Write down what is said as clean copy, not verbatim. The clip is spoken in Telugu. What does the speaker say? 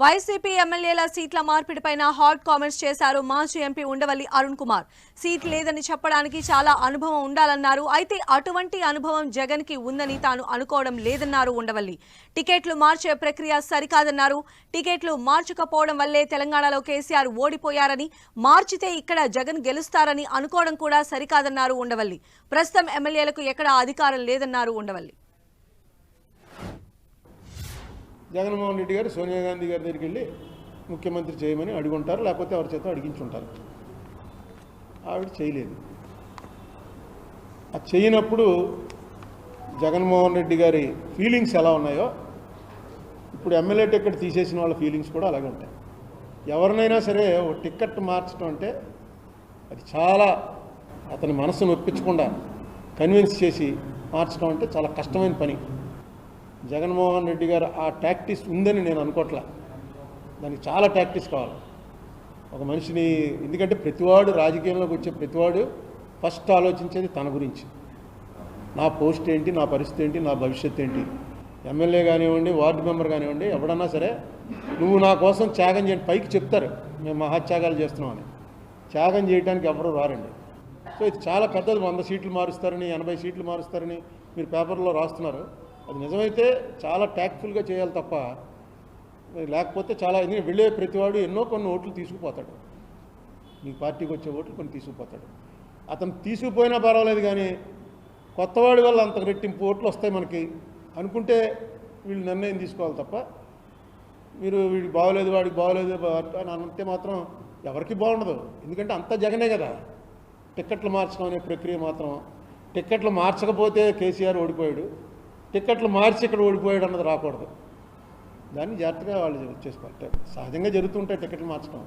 వైసీపీ ఎమ్మెల్యేల సీట్ల మార్పిడిపైన హాట్ కామెంట్స్ చేశారు మాజీ ఎంపీ ఉండవల్లి అరుణ్ కుమార్. సీట్ లేదని చెప్పడానికి చాలా అనుభవం ఉండాలన్నారు. అయితే అటువంటి అనుభవం జగన్ కి ఉందని తాను అనుకోవడం లేదన్నారు ఉండవల్లి. టికెట్లు మార్చే ప్రక్రియ సరికాదన్నారు. టికెట్లు మార్చకపోవడం వల్లే తెలంగాణలో కేసీఆర్ ఓడిపోయారని, మార్చితే ఇక్కడ జగన్ గెలుస్తారని అనుకోవడం కూడా సరికాదన్నారు ఉండవల్లి. ప్రస్తుతం ఎమ్మెల్యేలకు ఎక్కడా అధికారం లేదన్నారు ఉండవల్లి. జగన్మోహన్ రెడ్డి గారు సోనియా గాంధీ గారి దగ్గరికి వెళ్ళి ముఖ్యమంత్రి చేయమని అడుగుంటారు, లేకపోతే ఎవరి చేత అడిగించుంటారు. ఆవిడ చేయలేదు. అది చేయనప్పుడు జగన్మోహన్ రెడ్డి గారి ఫీలింగ్స్ ఎలా ఉన్నాయో ఇప్పుడు ఎమ్మెల్యే టికెట్ తీసేసిన వాళ్ళ ఫీలింగ్స్ కూడా అలాగే ఉంటాయి. ఎవరినైనా సరే ఒక టికెట్ మార్చడం అంటే అది చాలా అతని మనసును ఒప్పించకుండా కన్విన్స్ చేసి మార్చడం అంటే చాలా కష్టమైన పని. జగన్మోహన్ రెడ్డి గారు ఆ టాక్టిక్స్ ఉందని నేను అనుకోవట్లా. దానికి చాలా టాక్టిక్స్ కావాలి ఒక మనిషిని. ఎందుకంటే ప్రతివాడు రాజకీయంలోకి వచ్చే ప్రతివాడు ఫస్ట్ ఆలోచించేది తన గురించి. నా పోస్ట్ ఏంటి, నా పరిస్థితి ఏంటి, నా భవిష్యత్తు ఏంటి. ఎమ్మెల్యే కానివ్వండి, వార్డు మెంబర్ కానివ్వండి, ఎవడన్నా సరే నువ్వు నా కోసం త్యాగం చేయండి. పైకి చెప్తారు మేము మహాత్యాగాలు చేస్తున్నామని. త్యాగం చేయడానికి ఎవరు రారండి. సో ఇది చాలా పెద్దది. 100 సీట్లు మారుస్తారని, 80 సీట్లు మారుస్తారని మీరు పేపర్లో రాస్తున్నారు. అది నిజమైతే చాలా ట్యాక్ట్ఫుల్గా చేయాలి తప్ప, లేకపోతే చాలా ఎందుకంటే వెళ్ళే ప్రతివాడు కొన్ని ఓట్లు తీసుకుపోతాడు. మీ పార్టీకి వచ్చే ఓట్లు కొన్ని తీసుకుపోతాడు. అతను తీసుకుపోయినా పర్వాలేదు, కానీ కొత్తవాడి వల్ల అంత రెట్టింపు ఓట్లు వస్తాయి మనకి అనుకుంటే వీళ్ళు నిర్ణయం తీసుకోవాలి తప్ప, మీరు వీడికి బాగోలేదు వాడికి బాగోలేదు అని అంతే మాత్రం ఎవరికి బాగుండదు. ఎందుకంటే అంతా జగనే కదా. టిక్కెట్లు మార్చడం అనే ప్రక్రియ మాత్రం, టిక్కెట్లు మార్చకపోతే కేసీఆర్ ఓడిపోయాడు, టిక్కెట్లు మార్చి ఇక్కడ ఓడిపోయాడు అన్నది రాకూడదు. దాన్ని జాగ్రత్తగా వాళ్ళు చేసుకోవాలి. సహజంగా జరుగుతుంటాయి టిక్కెట్లు మార్చడం.